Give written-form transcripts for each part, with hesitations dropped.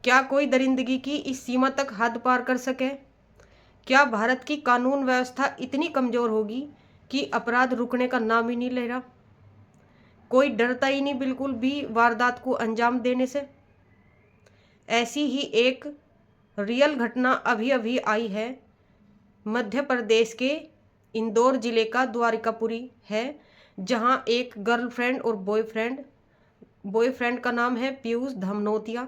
क्या कोई दरिंदगी की इस सीमा तक हद पार कर सके? क्या भारत की कानून व्यवस्था इतनी कमज़ोर होगी कि अपराध रुकने का नाम ही नहीं ले रहा? कोई डरता ही नहीं बिल्कुल भी वारदात को अंजाम देने से। ऐसी ही एक रियल घटना अभी अभी आई है। मध्य प्रदेश के इंदौर जिले का द्वारिकापुरी है, जहां एक गर्लफ्रेंड और बॉयफ्रेंड का नाम है पीयूष धामनोतिया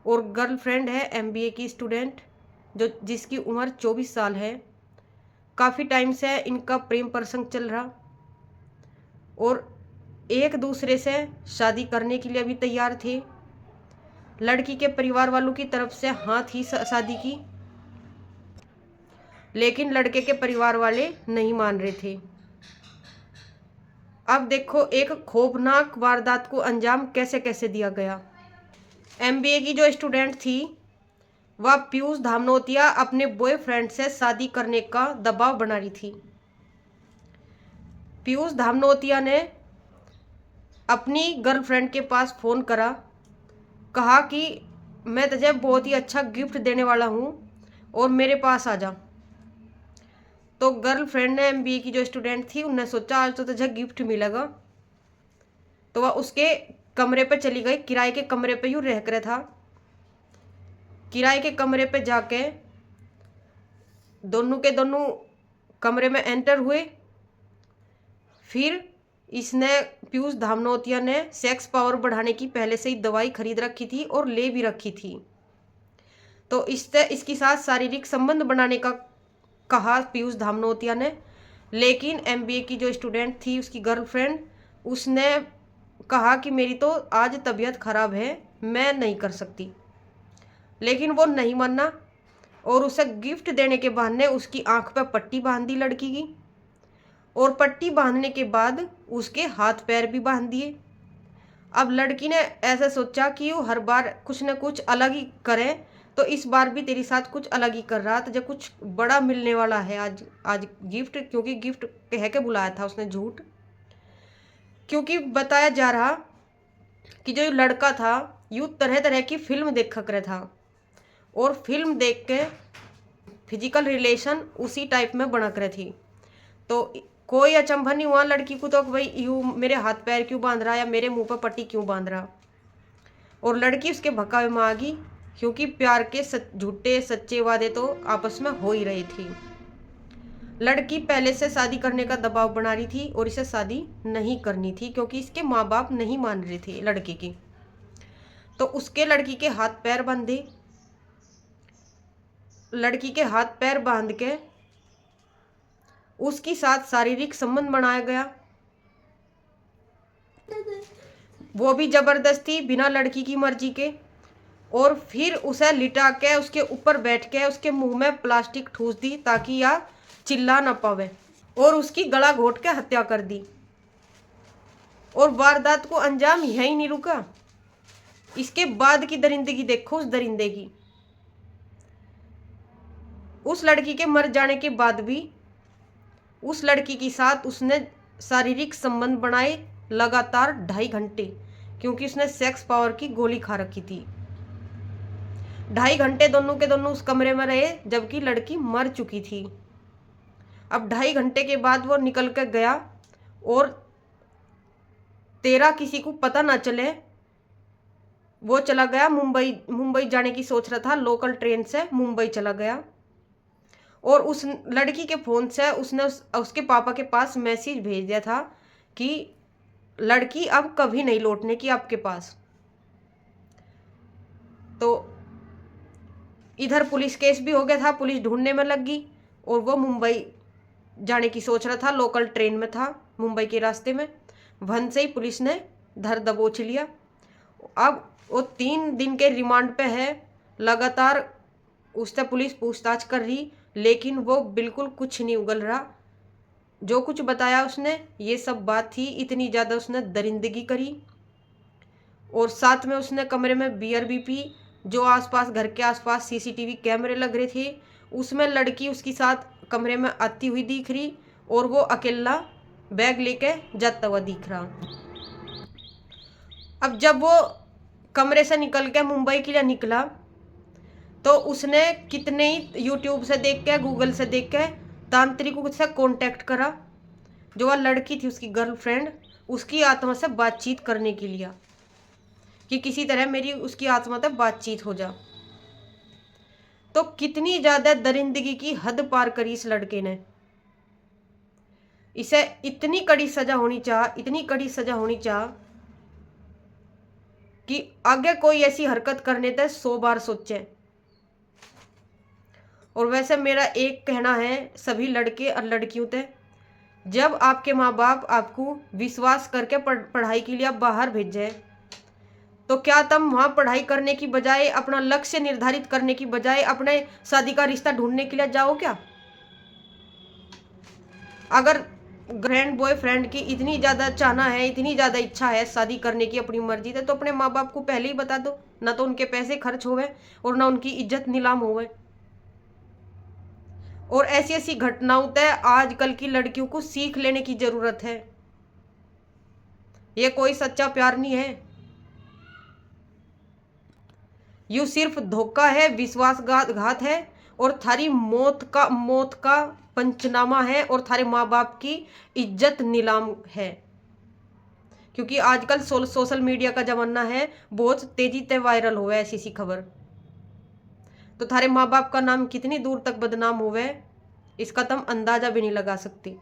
और गर्लफ्रेंड है एमबीए की स्टूडेंट जिसकी उम्र 24 साल है। काफ़ी टाइम से इनका प्रेम प्रसंग चल रहा और एक दूसरे से शादी करने के लिए भी तैयार थे। लड़की के परिवार वालों की तरफ से हाँ थी शादी की, लेकिन लड़के के परिवार वाले नहीं मान रहे थे। अब देखो एक खौफनाक वारदात को अंजाम कैसे कैसे दिया गया। एमबीए की जो स्टूडेंट थी वह पीयूष धामनोतिया अपने बॉयफ्रेंड से शादी करने का दबाव बना रही थी। पीयूष धामनोतिया ने अपनी गर्लफ्रेंड के पास फ़ोन करा, कहा कि मैं तुझे बहुत ही अच्छा गिफ्ट देने वाला हूँ और मेरे पास आ जा। तो गर्लफ्रेंड ने एमबीए की जो स्टूडेंट थी उन्हें सोचा आज तो तुझे गिफ्ट मिलेगा, तो वह उसके कमरे पे चली गई। किराए के कमरे पे यूँ रह कर था। किराए के कमरे पे जाके दोनों के दोनों कमरे में एंटर हुए। फिर इसने पीयूष धामनोतिया ने सेक्स पावर बढ़ाने की पहले से ही दवाई खरीद रखी थी और ले भी रखी थी, तो इसके साथ शारीरिक संबंध बनाने का कहा पीयूष धामनोतिया ने। लेकिन एमबीए की जो स्टूडेंट थी उसकी गर्लफ्रेंड, उसने कहा कि मेरी तो आज तबीयत खराब है, मैं नहीं कर सकती। लेकिन वो नहीं माना और उसे गिफ्ट देने के बहाने उसकी आंख पर पट्टी बांध दी लड़की की, और पट्टी बांधने के बाद उसके हाथ पैर भी बांध दिए। अब लड़की ने ऐसा सोचा कि वो हर बार कुछ न कुछ अलग ही करे, तो इस बार भी तेरे साथ कुछ अलग ही कर रहा था, जब कुछ बड़ा मिलने वाला है आज गिफ्ट, क्योंकि गिफ्ट कह के बुलाया था उसने झूठ। क्योंकि बताया जा रहा कि जो लड़का था यूँ तरह तरह की फिल्म देख कर था और फिल्म देख के फिजिकल रिलेशन उसी टाइप में बना कर थी। तो कोई अचंभा नहीं हुआ लड़की को तो भाई यूँ मेरे हाथ पैर क्यों बांध रहा या मेरे मुंह पर पट्टी क्यों बांध रहा। और लड़की उसके भकावे में आ गई, क्योंकि प्यार के झूठे सच्चे वादे तो आपस में हो ही रही थी। लड़की पहले से शादी करने का दबाव बना रही थी और इसे शादी नहीं करनी थी, क्योंकि इसके माँ बाप नहीं मान रहे थे लड़की की। तो उसके लड़की के हाथ पैर बांधे, लड़की के हाथ पैर बांध के उसके साथ शारीरिक संबंध बनाया गया, वो भी जबरदस्ती बिना लड़की की मर्जी के। और फिर उसे लिटा के उसके ऊपर बैठ के उसके मुंह में प्लास्टिक ठूस दी ताकि यह चिल्ला ना पावे, और उसकी गला घोट के हत्या कर दी। और वारदात को अंजाम यही नहीं रुका, इसके बाद की दरिंदगी देखो। उस दरिंदे की, उस लड़की के मर जाने के बाद भी उस लड़की के साथ उसने शारीरिक संबंध बनाए लगातार 2.5 घंटे, क्योंकि उसने सेक्स पावर की गोली खा रखी थी। 2.5 घंटे दोनों के दोनों उस कमरे में रहे, जबकि लड़की मर चुकी थी। अब 2.5 घंटे के बाद वो निकल कर गया और तेरा किसी को पता ना चले वो चला गया मुंबई जाने की सोच रहा था, लोकल ट्रेन से मुंबई चला गया। और उस लड़की के फ़ोन से उसने उसके पापा के पास मैसेज भेज दिया था कि लड़की अब कभी नहीं लौटने की आपके पास। तो इधर पुलिस केस भी हो गया था, पुलिस ढूंढने में लग गई और वो मुंबई जाने की सोच रहा था, लोकल ट्रेन में था मुंबई के रास्ते में। वहीं से ही पुलिस ने धर दबोच लिया। अब वो 3 दिन के रिमांड पे है, लगातार उससे पुलिस पूछताछ कर रही, लेकिन वो बिल्कुल कुछ नहीं उगल रहा। जो कुछ बताया उसने ये सब बात थी। इतनी ज़्यादा उसने दरिंदगी करी और साथ में उसने कमरे में बियर भी पी। जो आसपास घर के आसपास सीसीटीवी कैमरे लग रहे थे उसमें लड़की उसके साथ कमरे में आती हुई दिख रही और वो अकेला बैग लेके जाता हुआ दिख रहा। अब जब वो कमरे से निकल के मुंबई के लिए निकला तो उसने कितने ही यूट्यूब से देख के, गूगल से देख के तांत्रिकों से कांटेक्ट करा। जो वह लड़की थी उसकी गर्लफ्रेंड, उसकी आत्मा से बातचीत करने के लिए कि किसी तरह मेरी उसकी आत्मा से बातचीत हो जा। तो कितनी ज्यादा दरिंदगी की हद पार करी इस लड़के ने। इसे इतनी कड़ी सजा होनी चाह, इतनी कड़ी सजा होनी चाह कि आगे कोई ऐसी हरकत करने तक 100 बार सोचे। और वैसे मेरा एक कहना है सभी लड़के और लड़कियों से, जब आपके माँ बाप आपको विश्वास करके पढ़ाई के लिए बाहर भेजे, तो क्या तुम वहां पढ़ाई करने की बजाय, अपना लक्ष्य निर्धारित करने की बजाय अपने शादी का रिश्ता ढूंढने के लिए जाओ क्या? अगर ग्रैंड बॉयफ्रेंड की इतनी ज्यादा चाहना है, इतनी ज्यादा इच्छा है शादी करने की अपनी मर्जी से, तो अपने माँ बाप को पहले ही बता दो। ना तो उनके पैसे खर्च होवे और ना उनकी इज्जत नीलाम होवे। और ऐसी ऐसी घटनाओं तय आजकल की लड़कियों को सीख लेने की जरूरत है। ये कोई सच्चा प्यार नहीं है, यू सिर्फ धोखा है, विश्वासघात है और थारी मौत का पंचनामा है और थारे माँ बाप की इज्जत नीलाम है। क्योंकि आजकल सोशल मीडिया का जमाना है, बहुत तेजी से वायरल हुआ है ऐसी सी खबर। तो थारे माँ बाप का नाम कितनी दूर तक बदनाम हुआ है, इसका तुम अंदाजा भी नहीं लगा सकती।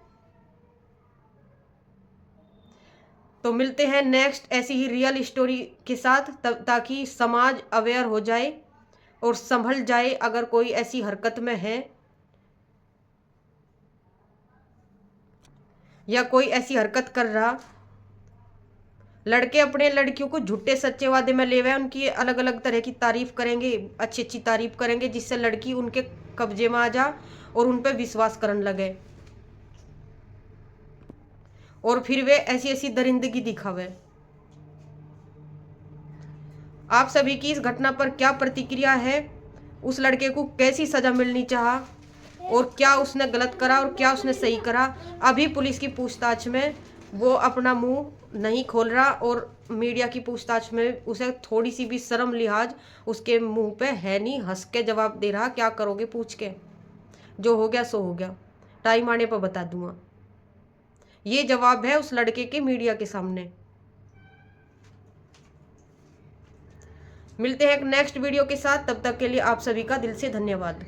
तो मिलते हैं नेक्स्ट ऐसी ही रियल स्टोरी के साथ, तब ताकि समाज अवेयर हो जाए और संभल जाए अगर कोई ऐसी हरकत में है या कोई ऐसी हरकत कर रहा। लड़के अपने लड़कियों को झूठे सच्चे वादे में ले हुए, उनकी अलग अलग तरह की तारीफ करेंगे, अच्छी अच्छी तारीफ करेंगे, जिससे लड़की उनके कब्जे में आ जा और उन पर विश्वास करने लगे और फिर वे ऐसी ऐसी दरिंदगी दिखावे। आप सभी की इस घटना पर क्या प्रतिक्रिया है? उस लड़के को कैसी सजा मिलनी चाहा और क्या उसने गलत करा और क्या उसने सही करा? अभी पुलिस की पूछताछ में वो अपना मुंह नहीं खोल रहा और मीडिया की पूछताछ में उसे थोड़ी सी भी शर्म लिहाज उसके मुंह पे है नहीं, हंस के जवाब दे रहा। क्या करोगे पूछ के? जो हो गया सो हो गया, टाइम आने पर बता दूंगा। ये जवाब है उस लड़के के मीडिया के सामने। मिलते हैं एक नेक्स्ट वीडियो के साथ, तब तक के लिए आप सभी का दिल से धन्यवाद।